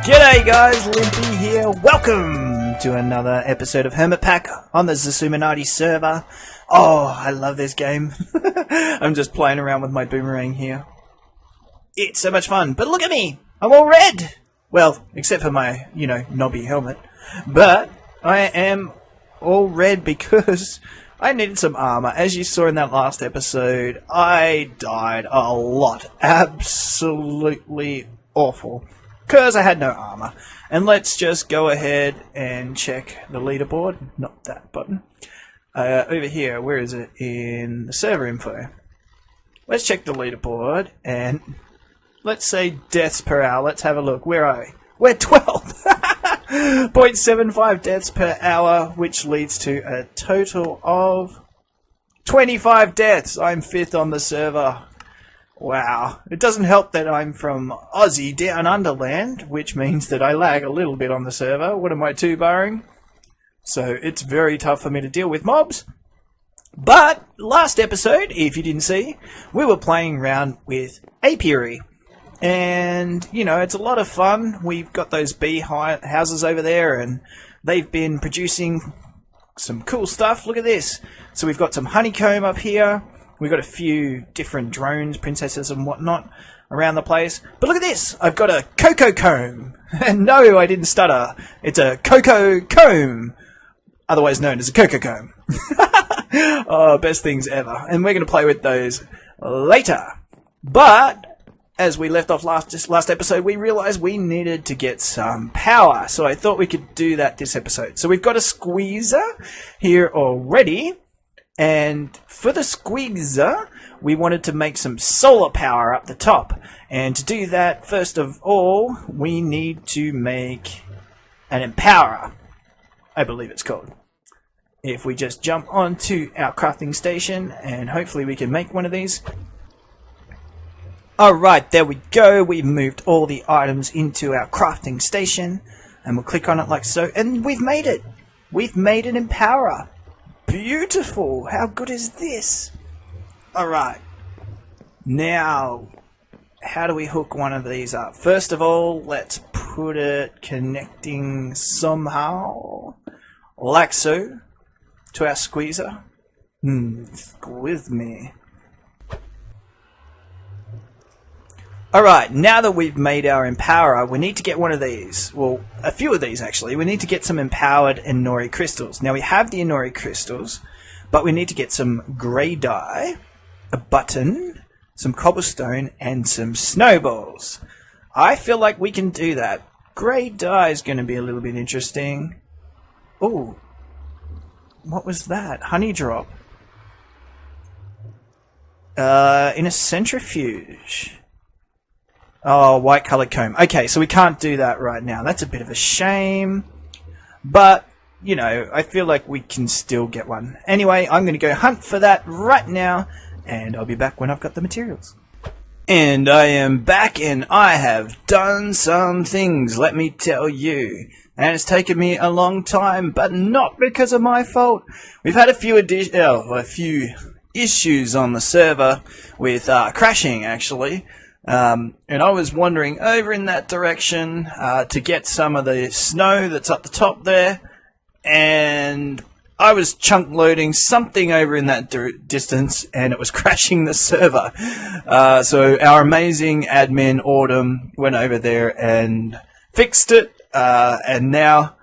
G'day guys, Lympy here. Welcome to another episode of HermitPack on the Xisuminati server. Oh, I love this game. I'm just playing around with my boomerang here. It's so much fun, but look at me! I'm all red! Well, except for my, knobby helmet. But I am all red because I needed some armor. As you saw in that last episode, I died a lot. Absolutely awful. Because I had no armor. And let's just go ahead and check the leaderboard. Not that button. Over here, where is it? In the server info. Let's check the leaderboard and let's say deaths per hour. Let's have a look. Where are we? We're 12! 0.75 deaths per hour, which leads to a total of 25 deaths. I'm 5th on the server. Wow. It doesn't help that I'm from Aussie Downunder land, which means that I lag a little bit on the server. What am I two-barring? So it's very tough for me to deal with mobs. But last episode, if you didn't see, we were playing around with apiary. And, it's a lot of fun. We've got those bee houses over there, and they've been producing some cool stuff. Look at this. So we've got some honeycomb up here. We've got a few different drones, princesses and whatnot around the place. But look at this! I've got a cocoa comb! And no, I didn't stutter. It's a cocoa comb! Otherwise known as a cocoa comb. Oh, best things ever. And we're going to play with those later. But, as we left off last episode, we realised we needed to get some power. So I thought we could do that this episode. So we've got a squeezer here already. And for the squeezer, we wanted to make some solar power up the top. And to do that, first of all, we need to make an empowerer, I believe it's called. If we just jump onto our crafting station, and hopefully we can make one of these. Alright, there we go. We've moved all the items into our crafting station. And we'll click on it like so. And we've made it! We've made an empowerer! Beautiful! How good is this? Alright. Now, how do we hook one of these up? First of all, let's put it connecting somehow, like so, to our squeezer. Squeeze me. Alright, now that we've made our empowerer, we need to get one of these. Well, a few of these actually. We need to get some empowered Inori crystals. Now we have the Inori crystals, but we need to get some grey dye, a button, some cobblestone, and some snowballs. I feel like we can do that. Grey dye is going to be a little bit interesting. Oh, what was that? Honey drop. In a centrifuge. Oh, white coloured comb. Okay, so we can't do that right now. That's a bit of a shame. But, I feel like we can still get one. Anyway, I'm going to go hunt for that right now. And I'll be back when I've got the materials. And I am back, and I have done some things, let me tell you. And it's taken me a long time, but not because of my fault. We've had a few issues on the server with crashing, actually. And I was wandering over in that direction to get some of the snow that's up the top there, and I was chunk loading something over in that distance, and it was crashing the server. So our amazing admin Autumn went over there and fixed it, and now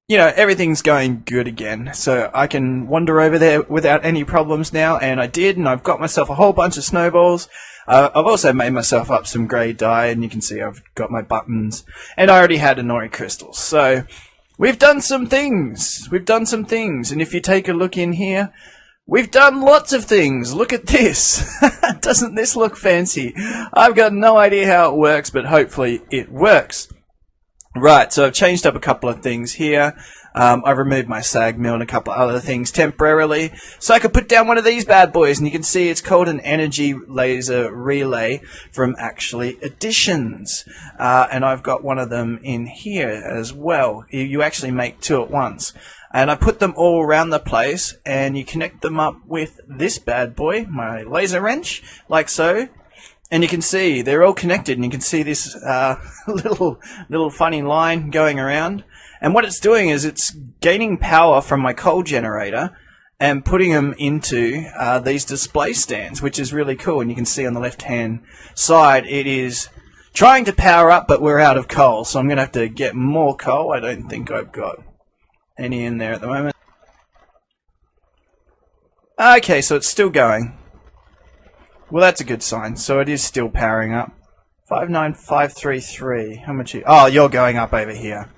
everything's going good again. So I can wander over there without any problems now, and I did, and I've got myself a whole bunch of snowballs. I've also made myself up some grey dye, and you can see I've got my buttons, and I already had Inori crystals. So we've done some things. And if you take a look in here, we've done lots of things. Look at this. Doesn't this look fancy? I've got no idea how it works, but hopefully it works. Right, so I've changed up a couple of things here. I've removed my sag mill and a couple of other things temporarily, so I could put down one of these bad boys, and you can see it's called an energy laser relay from Actually Additions. And I've got one of them in here as well. You actually make two at once. And I put them all around the place, and you connect them up with this bad boy, my laser wrench, like so. And you can see they're all connected, and you can see this little funny line going around. And what it's doing is it's gaining power from my coal generator and putting them into these display stands, which is really cool. And you can see on the left-hand side, it is trying to power up, but we're out of coal. So I'm going to have to get more coal. I don't think I've got any in there at the moment. Okay, so it's still going. Well, that's a good sign. So it is still powering up. 59533. How much? Oh, you're going up over here.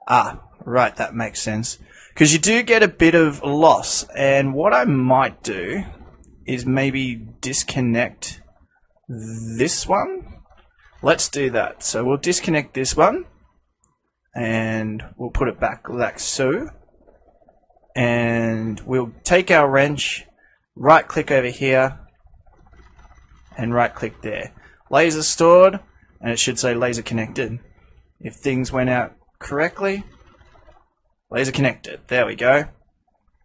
Ah, right. That makes sense. Because you do get a bit of loss. And what I might do is maybe disconnect this one. Let's do that. So we'll disconnect this one. And we'll put it back like so. And we'll take our wrench, right click over here, and right click there. Laser stored, and it should say laser connected. If things went out correctly, laser connected. There we go.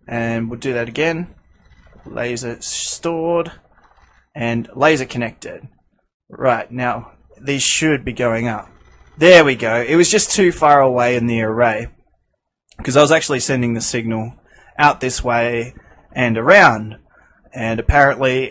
And we'll do that again. Laser stored, and laser connected. Right, now these should be going up. There we go. It was just too far away in the array, because I was actually sending the signal out this way and around. And apparently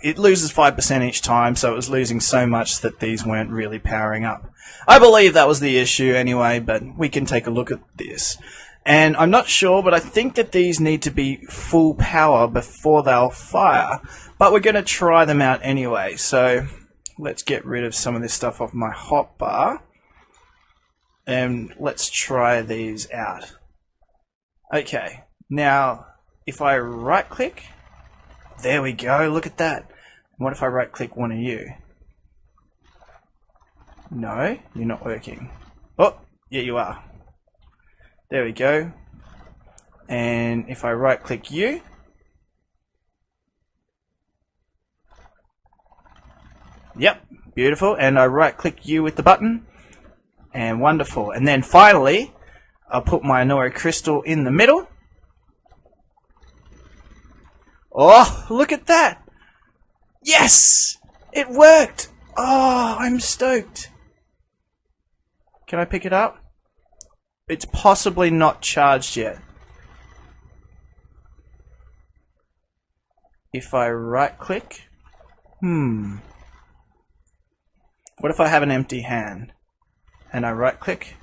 it loses 5% each time, so it was losing so much that these weren't really powering up. I believe that was the issue anyway, but we can take a look at this. And I'm not sure, but I think that these need to be full power before they'll fire. But we're going to try them out anyway, so let's get rid of some of this stuff off my hotbar. And let's try these out. Okay, now if I right click, there we go, look at that. What if I right click one of you? No, you're not working. Oh, yeah you are. There we go. And if I right click you, yep, beautiful. And I right click you with the button, and wonderful. And then finally, I'll put my Anori crystal in the middle. Oh, look at that! Yes! It worked! Oh, I'm stoked. Can I pick it up? It's possibly not charged yet. If I right click... What if I have an empty hand? And I right click?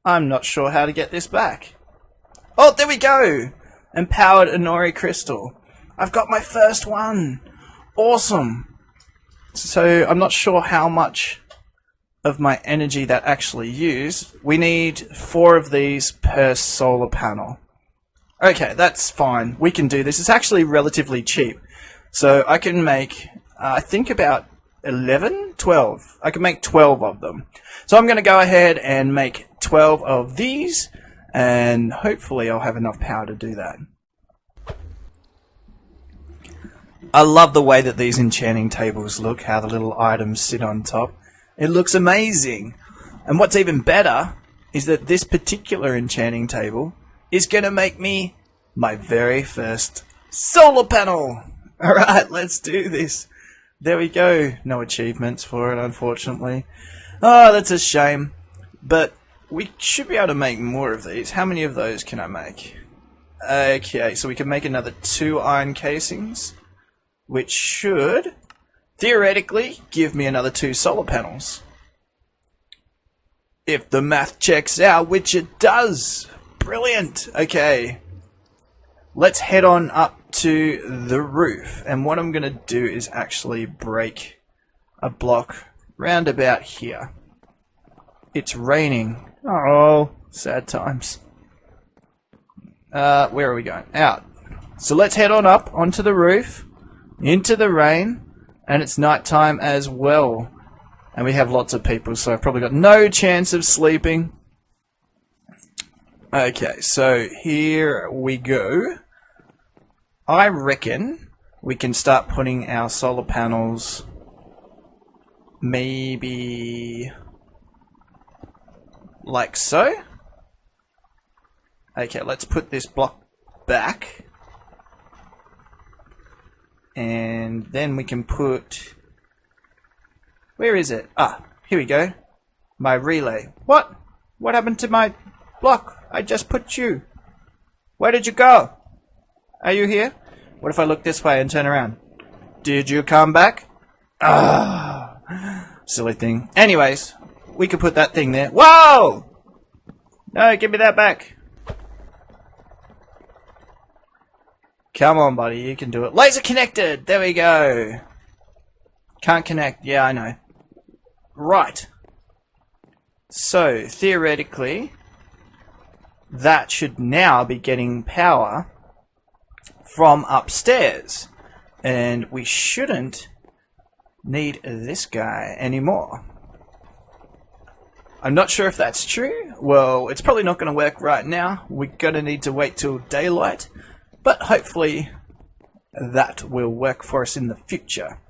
I'm not sure how to get this back. Oh, there we go! Empowered Anori Crystal. I've got my first one! Awesome! So, I'm not sure how much of my energy that actually used. We need 4 of these per solar panel. Okay, that's fine. We can do this. It's actually relatively cheap. So, I can make, I think about 11? 12. I can make 12 of them. So, I'm going to go ahead and make 12 of these. And hopefully I'll have enough power to do that. I love the way that these enchanting tables look, how the little items sit on top. It looks amazing. And what's even better is that this particular enchanting table is going to make me my very first solar panel. Alright, let's do this. There we go. No achievements for it, unfortunately. Oh, that's a shame. But we should be able to make more of these. How many of those can I make? Okay, so we can make another 2 iron casings, which should theoretically give me another 2 solar panels. If the math checks out, which it does. Brilliant. Okay, let's head on up to the roof. And what I'm going to do is actually break a block round about here. It's raining. Oh, sad times. Where are we going? Out. So let's head on up onto the roof, into the rain, and it's night time as well. And we have lots of people, so I've probably got no chance of sleeping. Okay, so here we go. I reckon we can start putting our solar panels maybe like so. Okay, let's put this block back. And then we can put... Where is it? Ah, here we go. My relay. What? What happened to my block? I just put you. Where did you go? Are you here? What if I look this way and turn around? Did you come back? Ah, silly thing. Anyways, we could put that thing there. Whoa! No, give me that back. Come on, buddy, you can do it. Laser connected! There we go. Can't connect. Yeah, I know. Right. So, theoretically, that should now be getting power from upstairs. And we shouldn't need this guy anymore. I'm not sure if that's true. Well, it's probably not going to work right now. We're going to need to wait till daylight. But hopefully that will work for us in the future.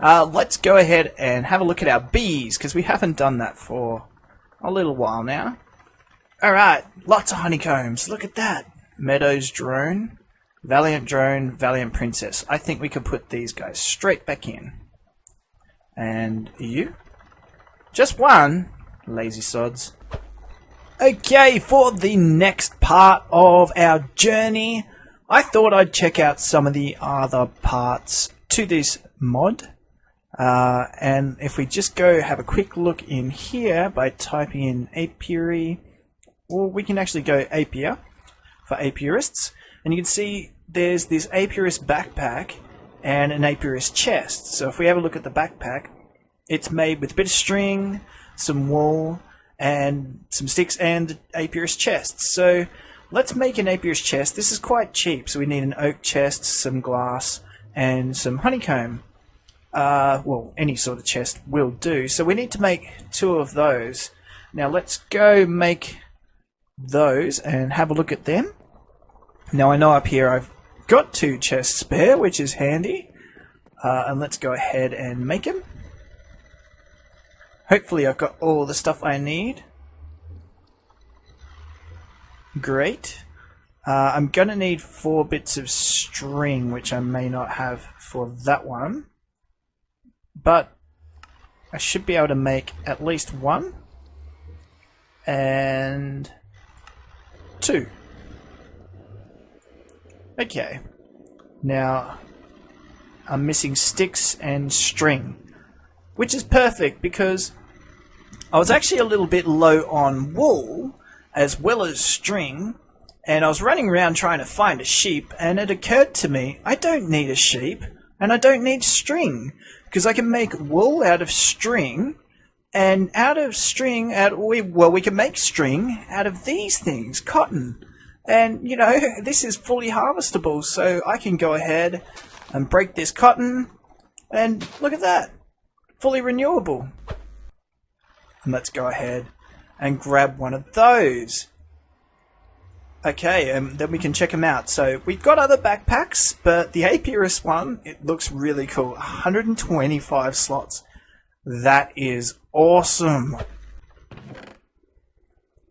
Let's go ahead and have a look at our bees, because we haven't done that for a little while now. Alright, lots of honeycombs. Look at that. Meadows drone, Valiant Princess. I think we could put these guys straight back in. And you? Just one? Lazy sods. Okay, for the next part of our journey, I thought I'd check out some of the other parts to this mod. And if we just go have a quick look in here by typing in apiary, or we can actually go apiar for apiarists, and you can see there's this apiarist backpack and an apiarist chest. So if we have a look at the backpack, it's made with a bit of string, some wool, and some sticks, and apiarist chests. So let's make an apiarist chest. This is quite cheap, so we need an oak chest, some glass, and some honeycomb. Well, any sort of chest will do. So we need to make 2 of those. Now let's go make those and have a look at them. Now I know up here I've got 2 chests spare, which is handy. And let's go ahead and make them. Hopefully I've got all the stuff I need. Great. I'm going to need 4 bits of string, which I may not have for that one. But I should be able to make at least 1 and 2. Okay. Now I'm missing sticks and string, which is perfect because I was actually a little bit low on wool as well as string, and I was running around trying to find a sheep, and it occurred to me I don't need a sheep and I don't need string, because I can make wool out of string, and out of string, we can make string out of these things, cotton. And, you know, this is fully harvestable, so I can go ahead and break this cotton, and look at that, fully renewable. And let's go ahead and grab one of those. Okay, and then we can check them out. So we've got other backpacks, but the apiarist one, it looks really cool. 125 slots. That is awesome.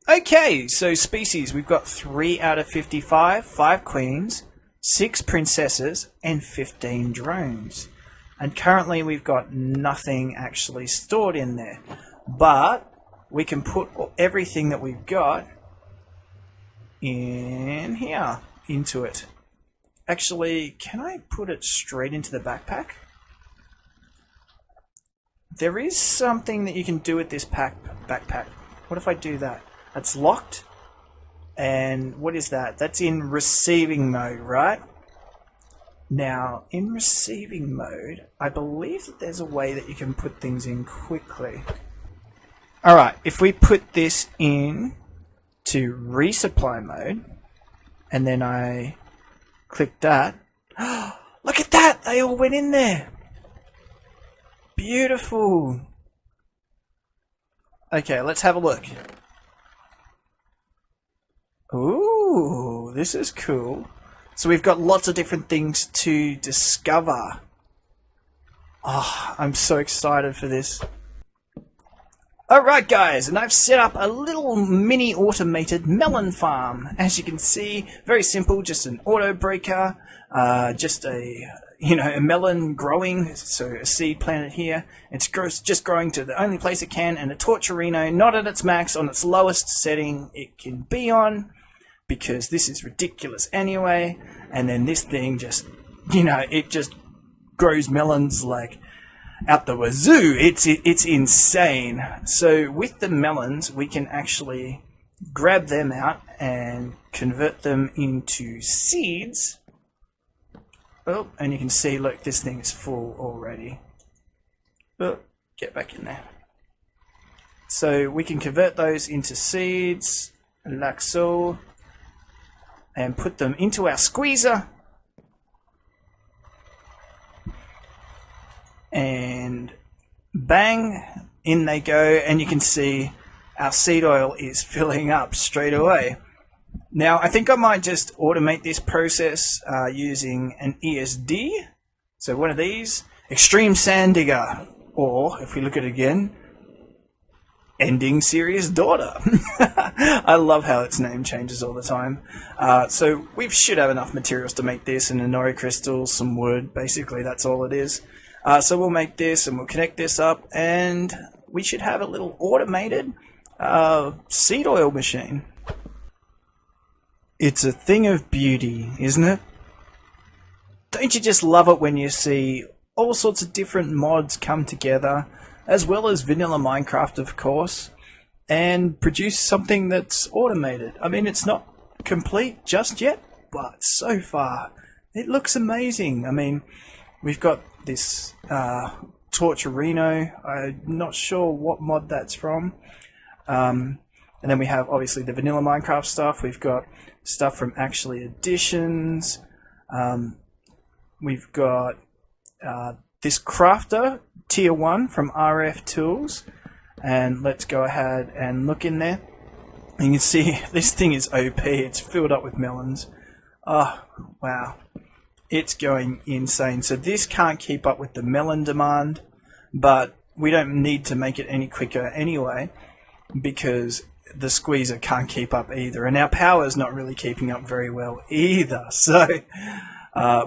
Okay, so species. We've got 3 out of 55, 5 queens, 6 princesses, and 15 drones. And currently we've got nothing actually stored in there. But we can put everything that we've got in here, into it. Actually, can I put it straight into the backpack? There is something that you can do with this backpack. What if I do that? That's locked. And what is that? That's in receiving mode, right? Now, in receiving mode, I believe that there's a way that you can put things in quickly. Alright, if we put this in to resupply mode, and then I click that. Look at that! They all went in there! Beautiful! Okay, let's have a look. Ooh, this is cool. So we've got lots of different things to discover. Oh, I'm so excited for this. Alright guys, and I've set up a little mini automated melon farm. As you can see, very simple, just an auto breaker, just a melon growing, so a seed planted here. It's just growing to the only place it can, and a Torturino not at its max, on its lowest setting it can be on, because this is ridiculous anyway. And then this thing just, it just grows melons like out the wazoo. It's insane. So with the melons, we can actually grab them out and convert them into seeds. Oh, and you can see, look, this thing is full already. Oh, get back in there. So we can convert those into seeds, like so, and put them into our squeezer. And bang, in they go, and you can see our seed oil is filling up straight away. Now, I think I might just automate this process using an ESD. So one of these, Extreme Sand Digger, or if we look at it again, Ending Serious Daughter. I love how its name changes all the time. So we should have enough materials to make this, and a nori crystal, some wood, basically that's all it is. So we'll make this and we'll connect this up, and we should have a little automated seed oil machine. It's a thing of beauty, isn't it? Don't you just love it when you see all sorts of different mods come together, as well as vanilla Minecraft, of course, and produce something that's automated? I mean, it's not complete just yet, but so far it looks amazing. I mean, we've got this Torturino. I'm not sure what mod that's from. And then we have obviously the vanilla Minecraft stuff. We've got stuff from Actually Additions. We've got this crafter tier 1 from RF Tools. And let's go ahead and look in there. You can see this thing is OP. It's filled up with melons. Oh, wow. It's going insane. So this can't keep up with the melon demand, but we don't need to make it any quicker anyway, because the squeezer can't keep up either, and our power is not really keeping up very well either. So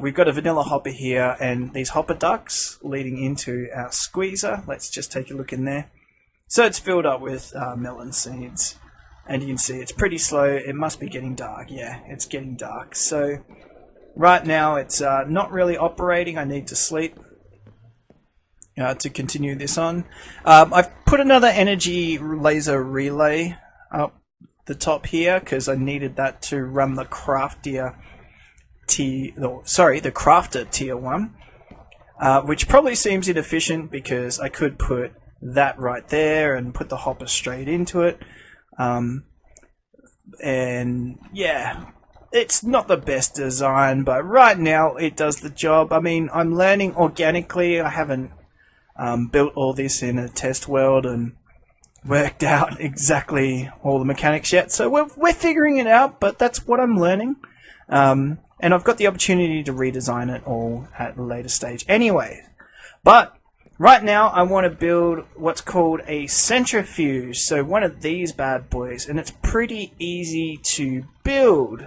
we've got a vanilla hopper here, and these hopper ducts leading into our squeezer. Let's just take a look in there. So it's filled up with melon seeds, and you can see it's pretty slow. It must be getting dark. Yeah, it's getting dark. So right now it's not really operating. I need to sleep to continue this on. I've put another energy laser relay up the top here because I needed that to run the crafter tier 1, which probably seems inefficient because I could put that right there and put the hopper straight into it. And yeah, it's not the best design, but right now it does the job. I mean, I'm learning organically. I haven't built all this in a test world and worked out exactly all the mechanics yet, so we're figuring it out, but that's what I'm learning. And I've got the opportunity to redesign it all at a later stage anyway. But right now I want to build what's called a centrifuge, so one of these bad boys, and it's pretty easy to build.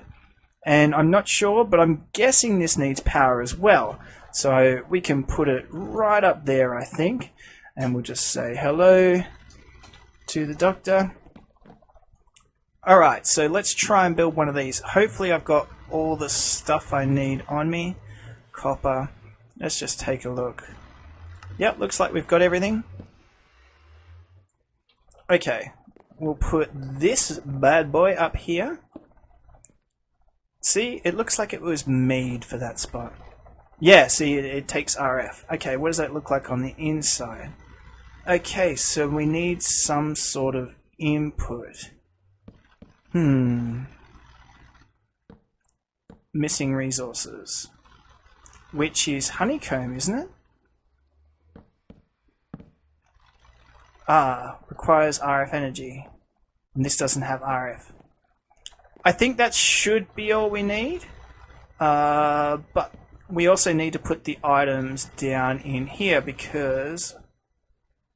And I'm not sure, but I'm guessing this needs power as well. So we can put it right up there, I think. And we'll just say hello to the doctor. Alright, so let's try and build one of these. Hopefully I've got all the stuff I need on me. Copper. Let's just take a look. Yep, looks like we've got everything. Okay, we'll put this bad boy up here. See, it looks like it was made for that spot. Yeah, see, it takes RF. Okay, what does that look like on the inside? Okay, so we need some sort of input. Missing resources. Which is honeycomb, isn't it? Requires RF energy. And this doesn't have RF. I think that should be all we need. But we also need to put the items down in here because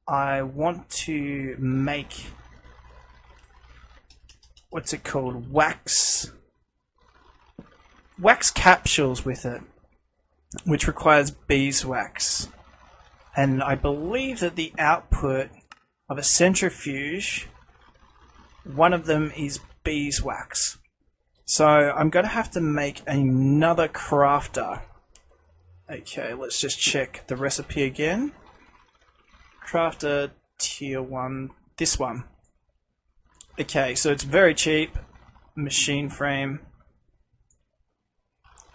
I want to make, what's it called, wax capsules with it, which requires beeswax. And I believe that the output of a centrifuge, one of them is beeswax. So I'm going to have to make another crafter. Okay, let's just check the recipe again. Crafter tier 1, this one. Okay, so it's very cheap. Machine frame.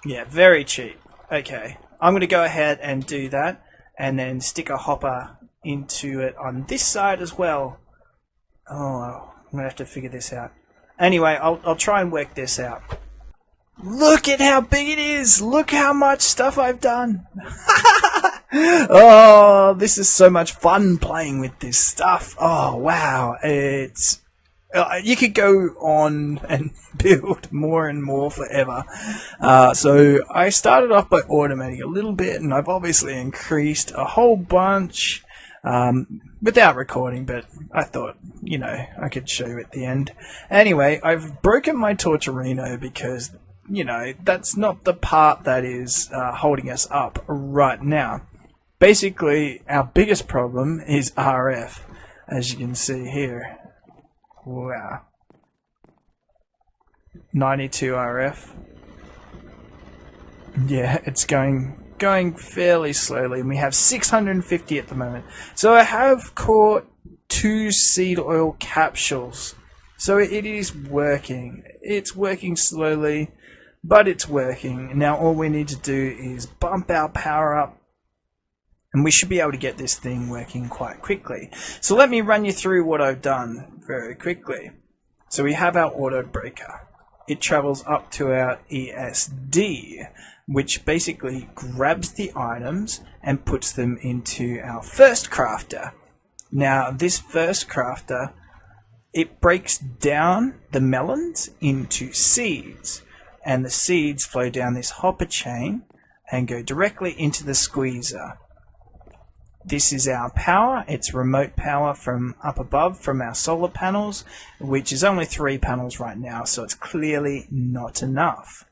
Yeah, very cheap. Okay, I'm going to go ahead and do that, and then stick a hopper into it on this side as well. Oh, I'm going to have to figure this out. Anyway, I'll try and work this out. Look at how big it is! Look how much stuff I've done! Oh, this is so much fun playing with this stuff. Oh, wow. It's... you could go on and build more and more forever. So I started off by automating a little bit, and I've obviously increased a whole bunch without recording, but I thought, you know, I could show you at the end. Anyway, I've broken my Torturino because, you know, that's not the part that is holding us up right now. Basically, our biggest problem is RF, as you can see here. Wow. 92 RF. Yeah, it's going fairly slowly, and we have 650 at the moment. So I have caught 2 seed oil capsules. So it is working. It's working slowly, but it's working. Now all we need to do is bump our power up, and we should be able to get this thing working quite quickly. So let me run you through what I've done very quickly. So we have our auto breaker. It travels up to our ESD, which basically grabs the items and puts them into our first crafter. Now this first crafter, it breaks down the melons into seeds, and the seeds flow down this hopper chain and go directly into the squeezer. This is our power. It's remote power from up above from our solar panels, which is only 3 panels right now, so it's clearly not enough.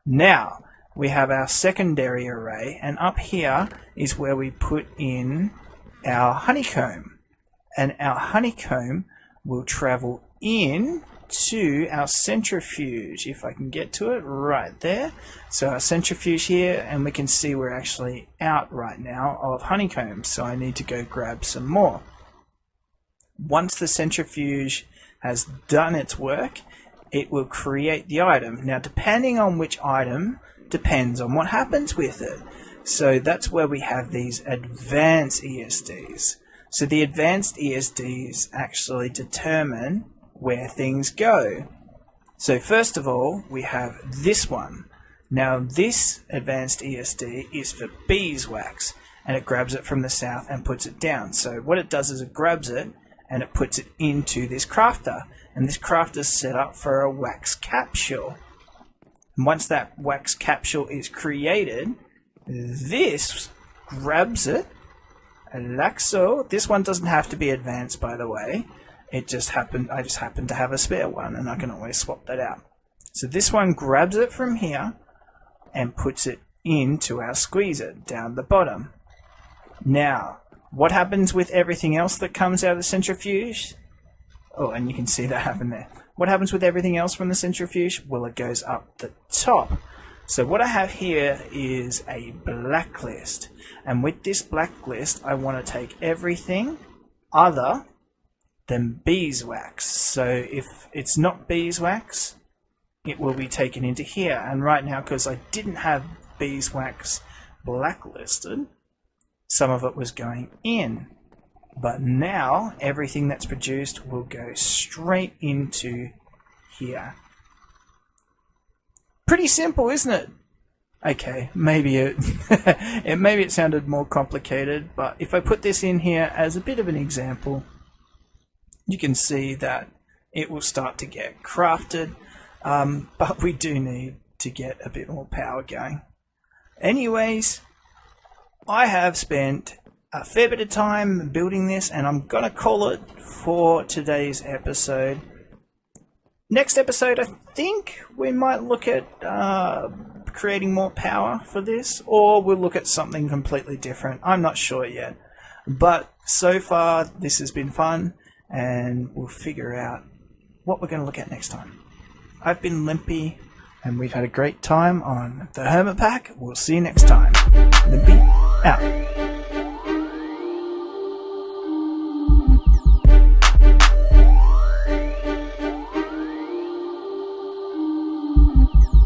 Now, we have our secondary array, and up here is where we put in our honeycomb. And our honeycomb will travel in to our centrifuge, if I can get to it right there. So our centrifuge here, and we can see we're actually out right now of honeycomb, so I need to go grab some more. Once the centrifuge has done its work, it will create the item. Now depending on which item depends on what happens with it. So that's where we have these advanced ESDs. So the advanced ESDs actually determine where things go. So first of all, we have this one. Now this advanced ESD is for beeswax, and it grabs it from the south and puts it down. So what it does is it grabs it and it puts it into this crafter, and this crafter is set up for a wax capsule. And once that wax capsule is created, this grabs it like so. This one doesn't have to be advanced, by the way. I just happen to have a spare one, and I can always swap that out. So this one grabs it from here and puts it into our squeezer down the bottom. Now, what happens with everything else that comes out of the centrifuge? Oh, and you can see that happen there. What happens with everything else from the centrifuge? Well, it goes up the top. So what I have here is a blacklist, and with this blacklist I want to take everything other than beeswax. So if it's not beeswax, it will be taken into here. And right now, because I didn't have beeswax blacklisted, some of it was going in. But now everything that's produced will go straight into here. Pretty simple, isn't it? Okay, maybe it sounded more complicated, but if I put this in here as a bit of an example, you can see that it will start to get crafted, but we do need to get a bit more power going. Anyways, I have spent a fair bit of time building this, and I'm gonna call it for today's episode. Next episode, I think we might look at creating more power for this, or we'll look at something completely different. I'm not sure yet, but so far this has been fun, and we'll figure out what we're going to look at next time. I've been Lympy, and we've had a great time on the Hermit Pack. We'll see you next time. Lympy out.